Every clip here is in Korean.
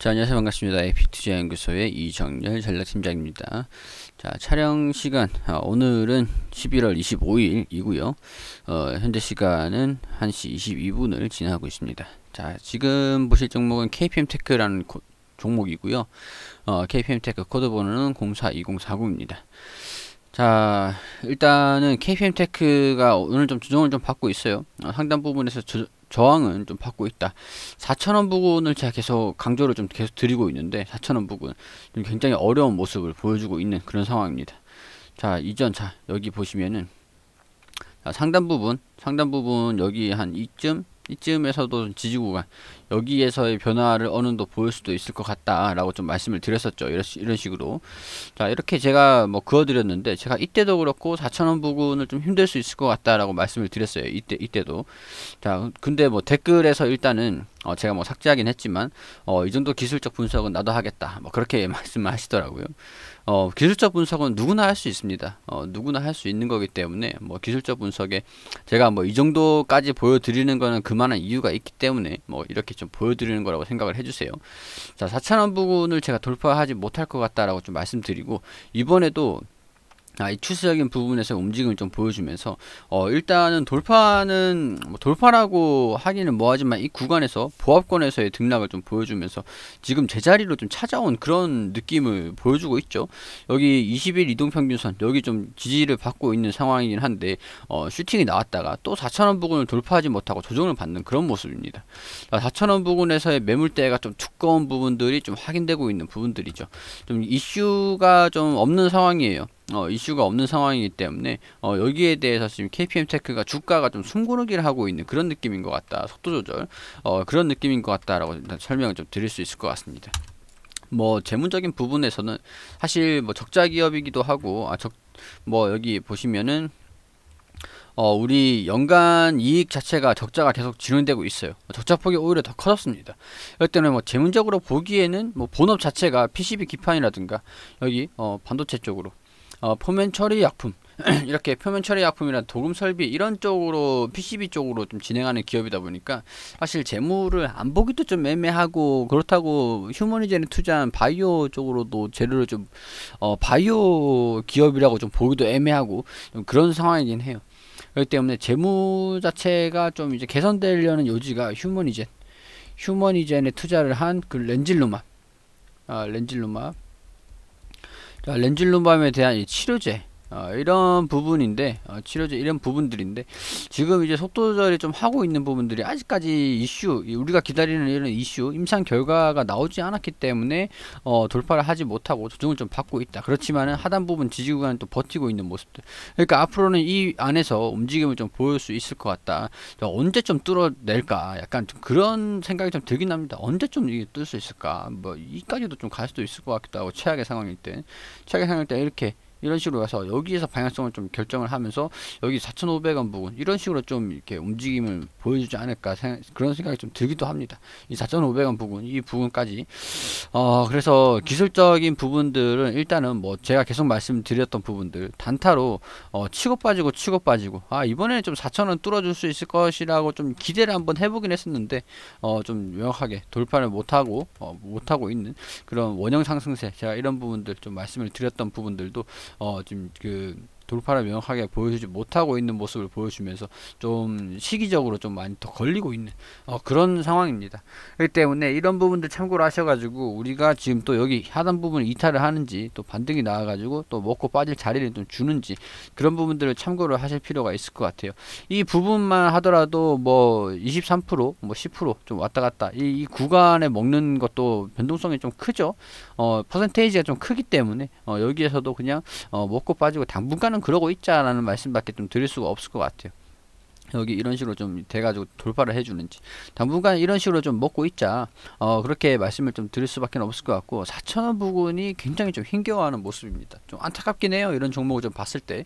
자, 안녕하세요. 반갑습니다. 에픽투자 연구소의 이정열 전략팀장입니다. 자, 촬영 시간, 오늘은 11월 25일이고요. 현재 시간은 1시 22분을 지나고 있습니다. 자, 지금 보실 종목은 KPM테크라는 종목이고요. KPM테크 코드 번호는 042040입니다. 자, 일단은 KPM테크가 오늘 좀 조정을 좀 받고 있어요. 상단 부분에서 저항은 좀 받고 있다. 4,000원 부근을 제가 계속 강조를 좀 계속 드리고 있는데 4,000원 부근 좀 굉장히 어려운 모습을 보여주고 있는 그런 상황입니다. 자, 여기 보시면은 상단 부분 여기 한 이쯤에서도 지지 구간, 여기에서의 변화를 어느 정도 보일 수도 있을 것 같다라고 좀 말씀을 드렸었죠. 이런 식으로. 자, 이렇게 제가 뭐 그어드렸는데, 제가 이때도 그렇고 4,000원 부근을 좀 힘들 수 있을 것 같다라고 말씀을 드렸어요. 이때도. 자, 근데 뭐 댓글에서 일단은 제가 뭐 삭제하긴 했지만 이 정도 기술적 분석은 나도 하겠다, 뭐 그렇게 말씀을 하시더라고요. 기술적 분석은 누구나 할 수 있습니다. 누구나 할 수 있는 거기 때문에 뭐 기술적 분석에 제가 뭐 이 정도까지 보여드리는 거는 그만한 이유가 있기 때문에 뭐 이렇게 좀 보여드리는 거라고 생각을 해주세요. 자, 4,000원 부분을 제가 돌파하지 못할 것 같다라고 좀 말씀드리고, 이번에도 이 추세적인 부분에서 움직임을 좀 보여주면서 일단은 돌파라고 하기는 뭐하지만 이 구간에서 보합권에서의 등락을 좀 보여주면서 지금 제자리로 좀 찾아온 그런 느낌을 보여주고 있죠. 여기 20일 이동평균선 여기 좀 지지를 받고 있는 상황이긴 한데 슈팅이 나왔다가 또 4,000원 부근을 돌파하지 못하고 조정을 받는 그런 모습입니다. 4,000원 부근에서의 매물대가 좀 두꺼운 부분들이 좀 확인되고 있는 부분들이죠. 좀 이슈가 좀 없는 상황이에요. 이슈가 없는 상황이기 때문에 여기에 대해서 지금 KPM테크가 주가가 좀 숨고르기를 하고 있는 그런 느낌인 것 같다. 속도 조절 그런 느낌인 것 같다라고 일단 설명을 좀 드릴 수 있을 것 같습니다. 뭐 재무적인 부분에서는 사실 뭐 적자 기업이기도 하고 뭐 여기 보시면은 우리 연간 이익 자체가 적자가 계속 진행되고 있어요. 적자폭이 오히려 더 커졌습니다. 그렇기 때문에 뭐 재무적으로 보기에는 뭐 본업 자체가 PCB 기판이라든가 여기 반도체 쪽으로 표면 처리 약품 이렇게 표면 처리 약품이나 도금 설비 이런 쪽으로 PCB 쪽으로 좀 진행하는 기업이다 보니까 사실 재무를 안 보기도 좀 애매하고, 그렇다고 휴머니젠에 투자한 바이오 쪽으로도 재료를 좀 바이오 기업이라고 좀 보기도 애매하고 좀 그런 상황이긴 해요. 그렇기 때문에 재무 자체가 좀 이제 개선되려는 요지가 휴머니젠에 투자를 한 그 렌질루맙, 자, 렌질루맘에 대한 이 치료제 이런 부분인데 치료제 이런 부분들인데, 지금 이제 속도 조절이 좀 하고 있는 부분들이 아직까지 우리가 기다리는 이런 이슈 임상 결과가 나오지 않았기 때문에 돌파를 하지 못하고 조정을 좀 받고 있다. 그렇지만은 하단 부분 지지 구간은 또 버티고 있는 모습들. 그러니까 앞으로는 이 안에서 움직임을 좀 보일 수 있을 것 같다. 언제쯤 뚫어낼까, 약간 좀 그런 생각이 좀 들긴 합니다. 언제쯤 이게 뚫을 수 있을까, 뭐 이까지도 좀 갈 수도 있을 것 같기도 하고. 최악의 상황일 때 이렇게 이런 식으로 가서 여기에서 방향성을 좀 결정을 하면서 여기 4,500원 부분 이런 식으로 좀 이렇게 움직임을 보여주지 않을까, 그런 생각이 좀 들기도 합니다. 이 4,500원 부분, 이 부분까지 그래서 기술적인 부분들은 일단은 뭐 제가 계속 말씀드렸던 부분들 단타로 치고 빠지고 이번에는 좀 4,000원 뚫어줄 수 있을 것이라고 좀 기대를 한번 해보긴 했었는데 좀 명확하게 돌파를 못하고 있는 그런 원형 상승세, 제가 이런 부분들 좀 말씀을 드렸던 부분들도 지금 그 돌파를 명확하게 보여주지 못하고 있는 모습을 보여주면서 좀 시기적으로 좀 많이 더 걸리고 있는 그런 상황입니다. 그렇기 때문에 이런 부분들 참고를 하셔가지고, 우리가 지금 또 여기 하단 부분 이탈을 하는지 또 반등이 나와가지고 또 먹고 빠질 자리를 좀 주는지, 그런 부분들을 참고를 하실 필요가 있을 것 같아요. 이 부분만 하더라도 뭐 23%, 뭐 10% 좀 왔다 갔다 이 구간에 먹는 것도 변동성이 좀 크죠. 퍼센테이지가 좀 크기 때문에 여기에서도 그냥 먹고 빠지고 당분간은 그러고 있자라는 말씀밖에 좀 드릴 수가 없을 것 같아요. 여기 이런 식으로 좀 돼가지고 돌파를 해주는지, 당분간 이런 식으로 좀 먹고 있자 그렇게 말씀을 좀 드릴 수밖에 없을 것 같고, 4,000원 부분이 굉장히 좀 힘겨워하는 모습입니다. 좀 안타깝긴 해요, 이런 종목을 좀 봤을 때.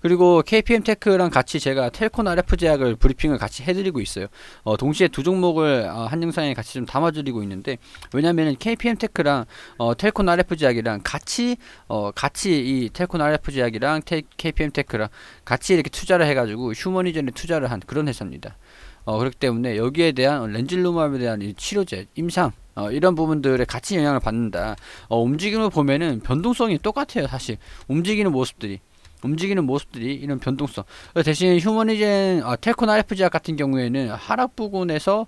그리고 KPM테크랑 같이 제가 텔콘 RF 제약을 브리핑을 같이 해드리고 있어요. 동시에 두 종목을 한 영상에 같이 좀 담아드리고 있는데, 왜냐면은 KPM테크랑 텔콘 RF 제약이랑 같이 이 텔콘 RF 제약이랑 KPM테크랑 같이 이렇게 투자를 해가지고 휴머니전에 투자를 한 그런 회사입니다. 그렇기 때문에 여기에 대한 렌질루맘에 대한 이 치료제, 임상 이런 부분들에 같이 영향을 받는다. 움직임을 보면은 변동성이 똑같아요. 사실 움직이는 모습들이 이런 변동성. 대신 휴머니젠 텔콘 RF제약 같은 경우에는 하락 부분에서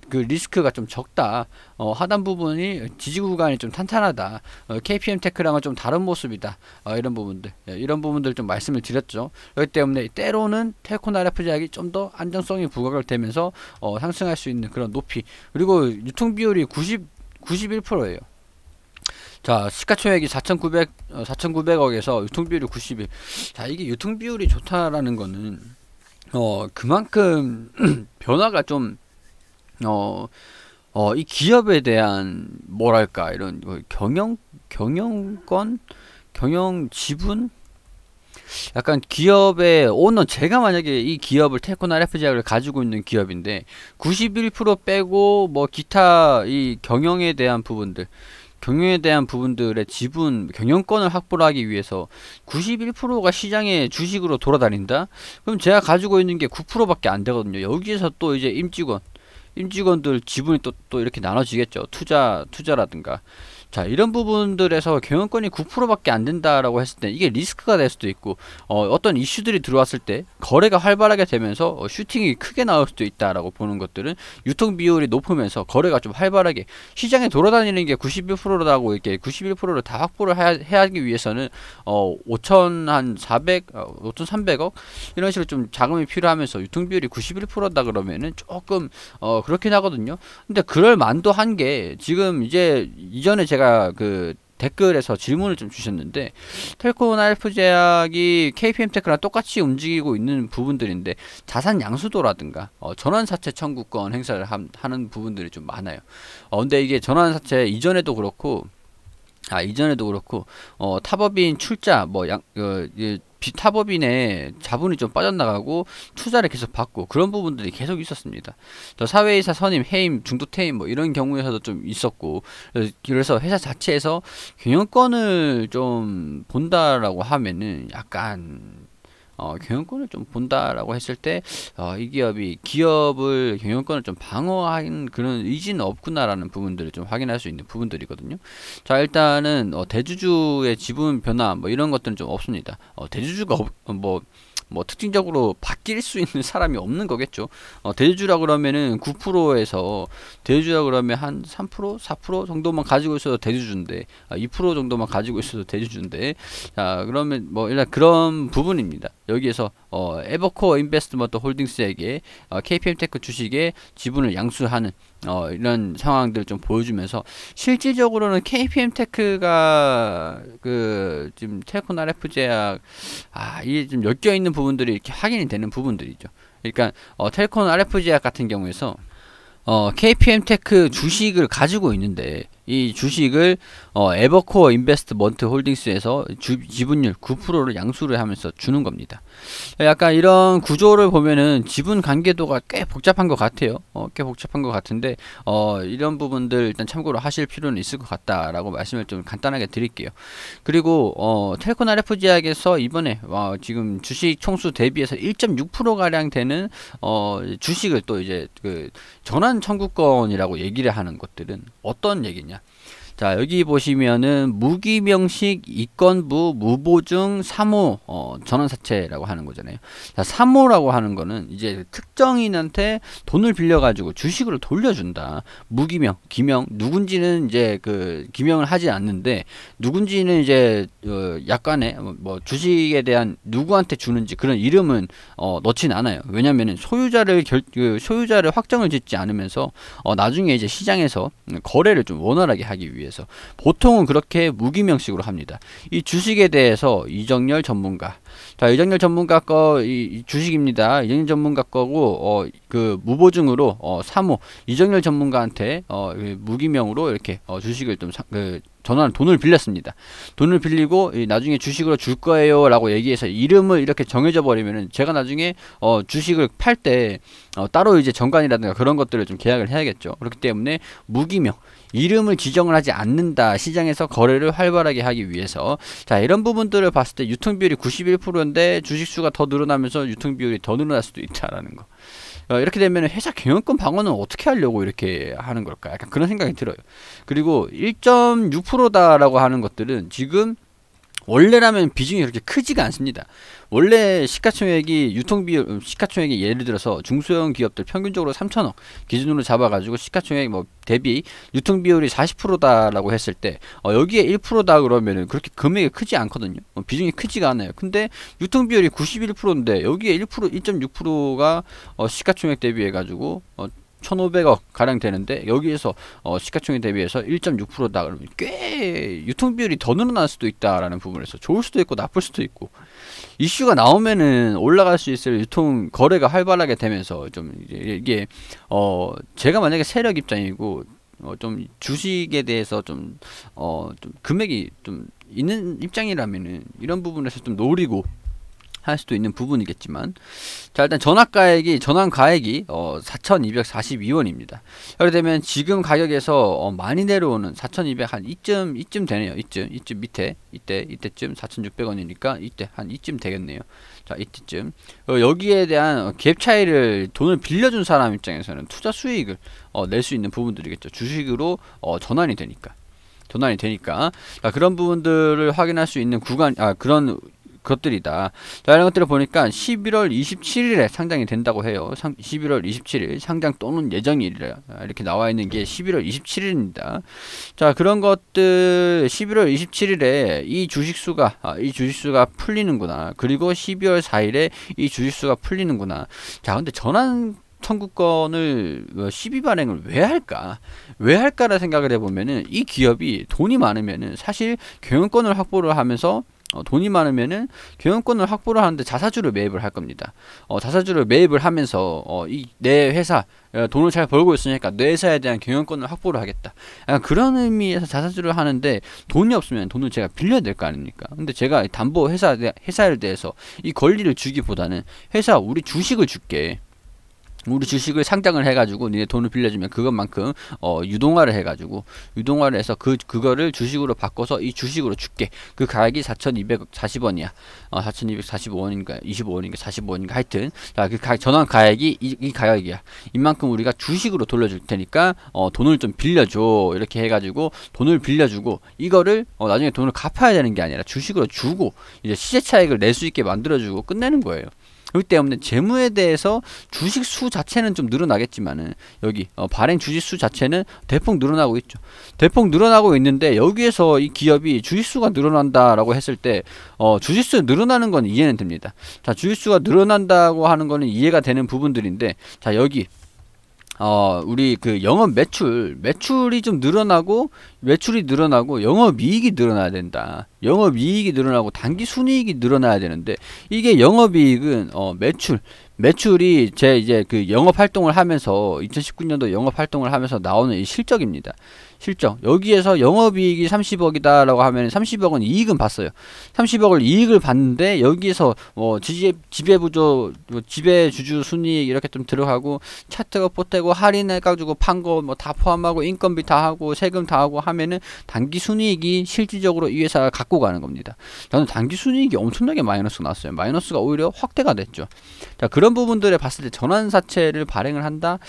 그 리스크가 좀 적다. 하단 부분이 지지구 구간이 좀 탄탄하다. KPM 테크랑은 좀 다른 모습이다. 이런 부분들 좀 말씀을 드렸죠. 그렇기 때문에 때로는 텔콘 RF제약이 좀 더 안정성이 부각을 되면서 상승할 수 있는 그런 높이. 그리고 유통 비율이 91%예요. 자, 시가총액이 4,900억에서 유통비율이 91. 자, 이게 유통비율이 좋다라는 거는, 그만큼, 변화가 좀, 이 기업에 대한, 뭐랄까, 이런, 경영권? 경영 지분? 약간 기업의 오너, 제가 만약에 이 기업을 텔콘 RF제약을 가지고 있는 기업인데, 91% 빼고, 뭐, 기타, 이 경영에 대한 부분들의 지분, 경영권을 확보를 하기 위해서 91%가 시장에 주식으로 돌아다닌다? 그럼 제가 가지고 있는 게 9%밖에 안 되거든요. 여기에서 또 이제 임직원들 지분이 또 이렇게 나눠지겠죠. 투자라든가. 자, 이런 부분들에서 경영권이 9%밖에 안 된다라고 했을 때 이게 리스크가 될 수도 있고, 어떤 이슈들이 들어왔을 때 거래가 활발하게 되면서 슈팅이 크게 나올 수도 있다라고 보는 것들은 유통 비율이 높으면서 거래가 좀 활발하게 시장에 돌아다니는 게 91%라고 이렇게 91%를 다 확보를 해야 하기 위해서는 5,300억 이런 식으로 좀 자금이 필요하면서 유통 비율이 91%다 그러면은 조금 그렇긴 하거든요. 근데 그럴 만도 한 게 지금 이제 이전에 제가 그 댓글에서 질문을 좀 주셨는데, 텔콘 RF제약이 KPM테크랑 똑같이 움직이고 있는 부분들인데 자산 양수도라든가 전환사채 청구권 행사를 하는 부분들이 좀 많아요. 근데 이게 전환사채 이전에도 그렇고 타법인 출자 타법인의 자본이 좀 빠져나가고 투자를 계속 받고 그런 부분들이 계속 있었습니다. 또 사회이사 선임, 해임, 중도 퇴임 뭐 이런 경우에서도 좀 있었고, 그래서 회사 자체에서 경영권을 좀 본다라고 하면은 약간 경영권을 좀 본다라고 했을 때, 이 기업을 경영권을 좀 방어한 그런 의지는 없구나라는 부분들을 좀 확인할 수 있는 부분들이거든요. 자, 일단은, 대주주의 지분 변화, 뭐 이런 것들은 좀 없습니다. 대주주가 특징적으로 바뀔 수 있는 사람이 없는 거겠죠. 대주주라 그러면은 9%에서 대주주라 그러면 한 3%, 4% 정도만 가지고 있어도 대주주인데, 2% 정도만 가지고 있어도 대주주인데, 자, 그러면 뭐 일단 그런 부분입니다. 여기에서 에버코어 인베스트먼트 홀딩스에게 KPM테크 주식의 지분을 양수하는 이런 상황들을 좀 보여주면서, 실질적으로는 KPM테크가 그 지금 텔콘 RF제약 이게 좀 엮여 있는 부분들이 이렇게 확인이 되는 부분들이죠. 그러니까 텔콘 RF제약 같은 경우에서 KPM테크 주식을 가지고 있는데, 이 주식을 에버코어 인베스트먼트 홀딩스에서 지분율 9%를 양수를 하면서 주는 겁니다. 약간 이런 구조를 보면은 지분 관계도가 꽤 복잡한 것 같아요. 꽤 복잡한 것 같은데 이런 부분들 일단 참고로 하실 필요는 있을 것 같다라고 말씀을 좀 간단하게 드릴게요. 그리고 텔콘 RF제약에서 이번에 지금 주식 총수 대비해서 1.6% 가량 되는 주식을 또 이제 그 전환 청구권이라고 얘기를 하는 것들은 어떤 얘기냐? 자, 여기 보시면은 무기명식 이건부 무보증 사모 전환사채라고 하는 거잖아요. 자, 사모라고 하는 거는 이제 특정인한테 돈을 빌려가지고 주식을 돌려준다. 무기명, 기명, 누군지는 이제 그 기명을 하지 않는데, 누군지는 이제 약간의 뭐 주식에 대한 누구한테 주는지 그런 이름은 넣진 않아요. 왜냐면은 소유자를 확정을 짓지 않으면서 나중에 이제 시장에서 거래를 좀 원활하게 하기 위해서 보통은 그렇게 무기명식으로 합니다. 이 주식에 대해서 이정열 전문가, 자, 이정열 전문가 거 이 주식입니다. 이정열 전문가 거고 그 무보증으로 사모 이정열 전문가한테 무기명으로 이렇게 주식을 좀 전환 돈을 빌렸습니다. 돈을 빌리고 나중에 주식으로 줄 거예요 라고 얘기해서 이름을 이렇게 정해져 버리면은 제가 나중에 주식을 팔 때 따로 이제 정관이라든가 그런 것들을 좀 계약을 해야겠죠. 그렇기 때문에 무기명, 이름을 지정을 하지 않는다. 시장에서 거래를 활발하게 하기 위해서. 자, 이런 부분들을 봤을 때 유통 비율이 91%인데 주식 수가 더 늘어나면서 유통 비율이 더 늘어날 수도 있다라는 거. 이렇게 되면 회사 경영권 방어는 어떻게 하려고 이렇게 하는 걸까? 약간 그런 생각이 들어요. 그리고 1.6%다라고 하는 것들은 지금 원래라면 비중이 그렇게 크지가 않습니다. 원래 시가총액이 유통비율, 시가총액이 예를 들어서 중소형 기업들 평균적으로 3천억 기준으로 잡아가지고 시가총액 뭐 대비 유통비율이 40%다라고 했을 때 여기에 1%다 그러면은 그렇게 금액이 크지 않거든요. 비중이 크지가 않아요. 근데 유통비율이 91%인데 여기에 1%, 1.6%가 시가총액 대비해가지고 1,500억 가량 되는데 여기에서 시가총액 대비해서 1.6%다 그러면 꽤 유통비율이 더 늘어날 수도 있다라는 부분에서 좋을 수도 있고 나쁠 수도 있고 이슈가 나오면은 올라갈 수 있을 유통 거래가 활발하게 되면서 좀 이게 제가 만약에 세력 입장이고 좀 주식에 대해서 좀 금액이 좀 있는 입장이라면은 이런 부분에서 좀 노리고 할 수도 있는 부분이겠지만, 자 일단 전환가액이 4,242원입니다. 그렇게 되면 지금 가격에서 많이 내려오는 4,200 한 이쯤 되네요. 이쯤 밑에 이때쯤 4,600원이니까 이때 한 이쯤 되겠네요. 자 이때쯤 여기에 대한 갭 차이를 돈을 빌려준 사람 입장에서는 투자 수익을 낼 수 있는 부분들이겠죠. 주식으로 전환이 되니까. 자, 그런 부분들을 확인할 수 있는 그런 것들이다. 자, 이런 것들을 보니까 11월 27일에 상장이 된다고 해요. 11월 27일 상장 또는 예정일이라 이렇게 나와 있는 게 11월 27일입니다. 자, 그런 것들 11월 27일에 이 주식수가 풀리는구나. 그리고 12월 4일에 이 주식수가 풀리는구나. 자, 근데 전환 청구권을 시비 발행을 왜 할까라는 생각을 해보면은 이 기업이 돈이 많으면은 사실 경영권을 확보를 하면서 돈이 많으면은 경영권을 확보를 하는데 자사주를 매입을 할 겁니다. 자사주를 매입을 하면서 내 회사 돈을 잘 벌고 있으니까 내 회사에 대한 경영권을 확보를 하겠다. 그런 의미에서 자사주를 하는데 돈이 없으면 돈을 제가 빌려야 될 거 아닙니까? 근데 제가 담보 회사에 대해서 이 권리를 주기보다는 회사 우리 주식을 줄게. 우리 주식을 상장을 해가지고 니네 돈을 빌려주면 그것만큼 유동화를 해서 그거를 주식으로 바꿔서 이 주식으로 줄게. 그 가격이 4,240원이야. 4,245원인가 25원인가 45원인가 하여튼 그 전환 가액이 이 가격이야. 이만큼 우리가 주식으로 돌려줄 테니까 돈을 좀 빌려줘. 이렇게 해가지고 돈을 빌려주고 이거를 나중에 돈을 갚아야 되는 게 아니라 주식으로 주고 이제 시세 차익을 낼 수 있게 만들어주고 끝내는 거예요. 그렇기 때문에 재무에 대해서 주식 수 자체는 좀 늘어나겠지만은 여기 발행 주식 수 자체는 대폭 늘어나고 있죠. 대폭 늘어나고 있는데 여기에서 이 기업이 주식 수가 늘어난다라고 했을 때 주식 수 늘어나는 건 이해는 됩니다. 자, 주식 수가 늘어난다고 하는 거는 이해가 되는 부분들인데 자, 여기 우리 그 영업 매출이 좀 늘어나고 영업이익이 늘어나야 된다. 영업이익이 늘어나고 당기순이익이 늘어나야 되는데 이게 영업이익은 매출이 이제 그 영업활동을 하면서 2019년도 영업활동을 하면서 나오는 이 실적입니다. 실적. 여기에서 영업이익이 30억이다 라고 하면 30억은 이익은 봤어요. 30억을 이익을 봤는데 여기에서 지배부조 지배주주 순이익 이렇게 좀 들어가고 차트가 보태고 할인해가지고 판 거 뭐 다 포함하고 인건비 다 하고 세금 다 하고 하면은 단기순이익이 실질적으로 이 회사가 갖고 가는 겁니다. 저는 단기순이익이 엄청나게 마이너스가 났어요. 마이너스가 오히려 확대가 됐죠. 자, 그런 부분들에 봤을 때 전환사채를 발행을 한다.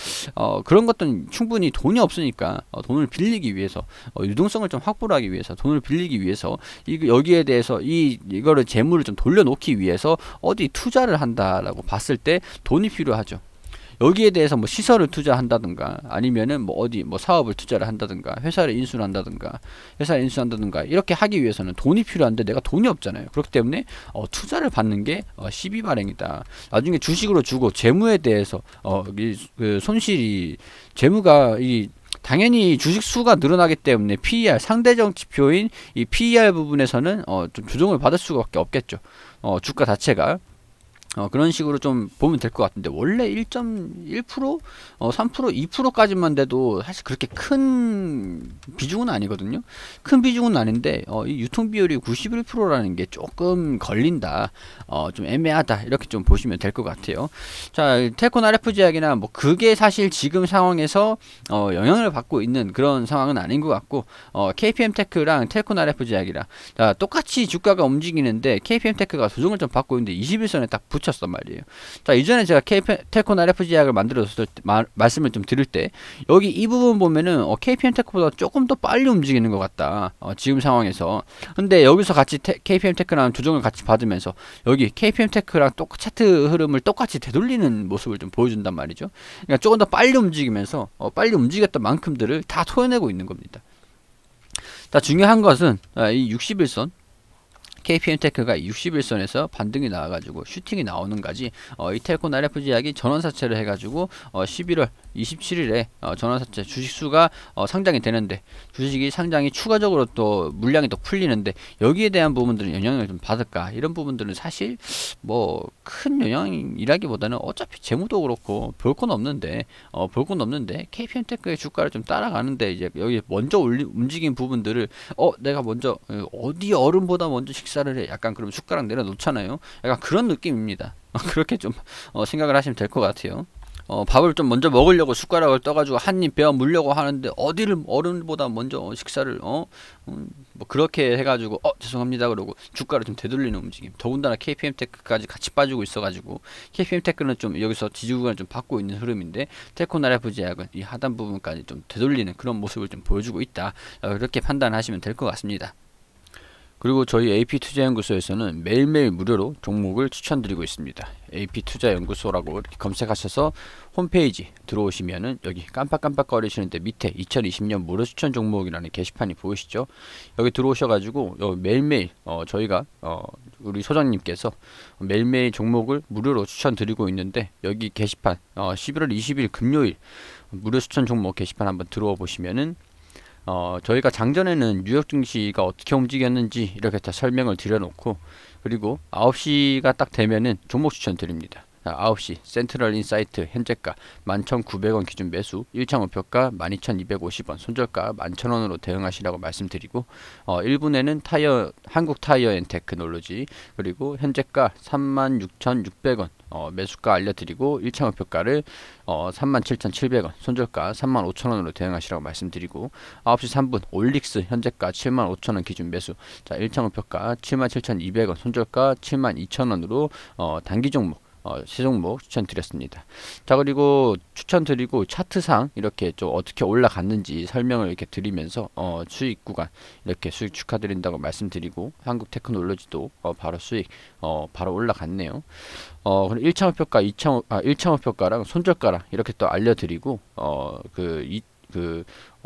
그런 것들은 충분히 돈이 없으니까 돈을 빌리기 위해서 유동성을 좀 확보를 하기 위해서 돈을 빌리기 위해서 여기에 대해서 이거를 재물을 좀 돌려놓기 위해서 어디 투자를 한다라고 봤을 때 돈이 필요하죠. 여기에 대해서 뭐 시설을 투자한다든가 아니면은 뭐 어디 뭐 사업을 투자를 한다든가 회사를 인수를 한다든가 이렇게 하기 위해서는 돈이 필요한데 내가 돈이 없잖아요. 그렇기 때문에 투자를 받는 게 시비 발행이다. 나중에 주식으로 주고 재무에 대해서 그 손실이 재무가 당연히 주식 수가 늘어나기 때문에 PER 상대적 지표인 이 PER 부분에서는 좀 조정을 받을 수밖에 없겠죠. 주가 자체가 그런 식으로 좀 보면 될 것 같은데 원래 1.1%, 3%, 2%까지만 돼도 사실 그렇게 큰 비중은 아니거든요. 큰 비중은 아닌데 이 유통비율이 91%라는 게 조금 걸린다. 좀 애매하다. 이렇게 좀 보시면 될 것 같아요. 자, 텔콘 RF 제약이나 뭐 그게 사실 지금 상황에서 영향을 받고 있는 그런 상황은 아닌 것 같고 KPM테크랑 텔콘 RF 제약이랑 똑같이 주가가 움직이는데 KPM테크가 조정을 좀 받고 있는데 21선에 딱 붙여 미쳤단 말이에요. 자, 이전에 제가 텔콘 RFG 약을 만들었을 때 말씀을 좀 드릴 때 여기 이 부분 보면은 KPM 테크보다 조금 더 빨리 움직이는 것 같다. 지금 상황에서. 근데 여기서 같이 KPM 테크랑 조정을 같이 받으면서 여기 KPM 테크랑 차트 흐름을 똑같이 되돌리는 모습을 좀 보여준단 말이죠. 그러니까 조금 더 빨리 움직이면서 빨리 움직였던 만큼들을 다 토해내고 있는 겁니다. 자, 중요한 것은 이 61선 KPM 테크가 61선에서 반등이 나와가지고 슈팅이 나오는까지 이 텔콘 RFG 약이 전원사채를 해가지고 11월 27일에 전원사채 주식수가 상장이 되는데 주식이 상장이 추가적으로 또 물량이 더 풀리는데 여기에 대한 부분들은 영향을 좀 받을까, 이런 부분들은 사실 뭐 큰 영향이라기보다는 어차피 재무도 그렇고 볼 건 없는데 KPM 테크의 주가를 좀 따라가는데 이제 여기 먼저 움직인 부분들을 내가 먼저 어디 어른보다 먼저 식사를 해, 약간 그럼 숟가락 내려놓잖아요. 약간 그런 느낌입니다. 그렇게 좀 생각을 하시면 될 것 같아요. 밥을 좀 먼저 먹으려고 숟가락을 떠가지고 한 입 베어 물려고 하는데 어디를 어른보다 먼저 식사를 뭐 그렇게 해가지고 죄송합니다 그러고 주가를 좀 되돌리는 움직임. 더군다나 KPM 테크까지 같이 빠지고 있어가지고 KPM 테크는 좀 여기서 지지구간을 좀 받고 있는 흐름인데 텔콘 RFG 약은 이 하단 부분까지 좀 되돌리는 그런 모습을 좀 보여주고 있다. 그렇게 판단하시면 될 것 같습니다. 그리고 저희 AP투자연구소에서는 매일매일 무료로 종목을 추천드리고 있습니다. AP투자연구소라고 이렇게 검색하셔서 홈페이지 들어오시면은 여기 깜빡깜빡거리시는데 밑에 2020년 무료 추천 종목이라는 게시판이 보이시죠? 여기 들어오셔가지고 매일매일 저희가 우리 소장님께서 매일매일 종목을 무료로 추천드리고 있는데 여기 게시판 11월 20일 금요일 무료 추천 종목 게시판 한번 들어와 보시면은 저희가 장전에는 뉴욕 증시가 어떻게 움직였는지 이렇게 다 설명을 드려놓고, 그리고 9시가 딱 되면은 종목 추천 드립니다. 9시 센트럴 인사이트 현재가 11,900원 기준 매수, 1차 목표가 12,250원, 손절가 11,000원으로 대응하시라고 말씀드리고, 1분에는 한국 타이어 앤 테크놀로지, 그리고 현재가 36,600원 매수가 알려드리고 1차 목표가를 37,700원, 손절가 35,000원으로 대응하시라고 말씀드리고, 9시 3분 올릭스 현재가 75,000원 기준 매수, 자 1차 목표가 77,200원, 손절가 72,000원으로 단기 종목 세 종목 추천드렸습니다. 자, 그리고 추천드리고 차트상 이렇게 좀 어떻게 올라갔는지 설명을 이렇게 드리면서 수익 구간 이렇게 수익 축하드린다고 말씀드리고, 한국 테크놀로지도 바로 수익 바로 올라갔네요. 그리고 1차 목표가 1차 목표가랑 손절가랑 이렇게 또 알려드리고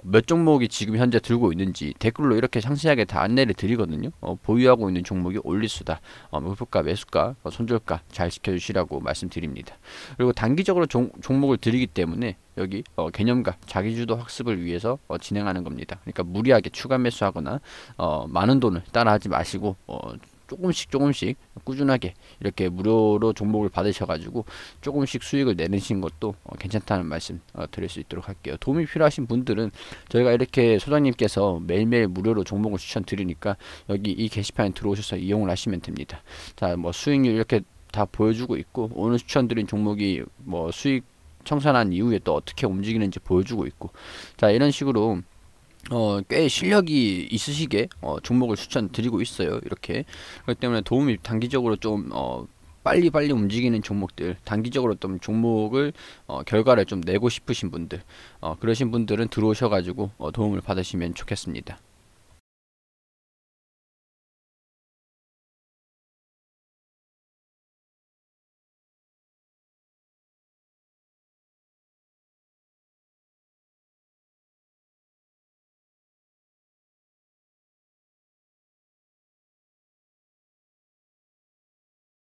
몇 종목이 지금 현재 들고 있는지 댓글로 이렇게 상세하게 다 안내를 드리거든요. 보유하고 있는 종목이 올리수다, 목표가, 매수가, 손절가 잘 지켜주시라고 말씀드립니다. 그리고 단기적으로 종목을 드리기 때문에 여기 개념가 자기주도 학습을 위해서 진행하는 겁니다. 그러니까 무리하게 추가 매수하거나 많은 돈을 따라하지 마시고 조금씩 꾸준하게 이렇게 무료로 종목을 받으셔가지고 조금씩 수익을 내내신 것도 괜찮다는 말씀 드릴 수 있도록 할게요. 도움이 필요하신 분들은 저희가 이렇게 소장님께서 매일매일 무료로 종목을 추천드리니까 여기 이 게시판에 들어오셔서 이용을 하시면 됩니다. 자, 뭐 수익률 이렇게 다 보여주고 있고, 오늘 추천드린 종목이 뭐 수익 청산한 이후에 또 어떻게 움직이는지 보여주고 있고, 자 이런 식으로 꽤 실력이 있으시게 종목을 추천드리고 있어요. 이렇게. 그렇기 때문에 도움이 단기적으로 좀 빨리 움직이는 종목들, 단기적으로 좀 종목을 결과를 좀 내고 싶으신 분들, 그러신 분들은 들어오셔가지고 도움을 받으시면 좋겠습니다.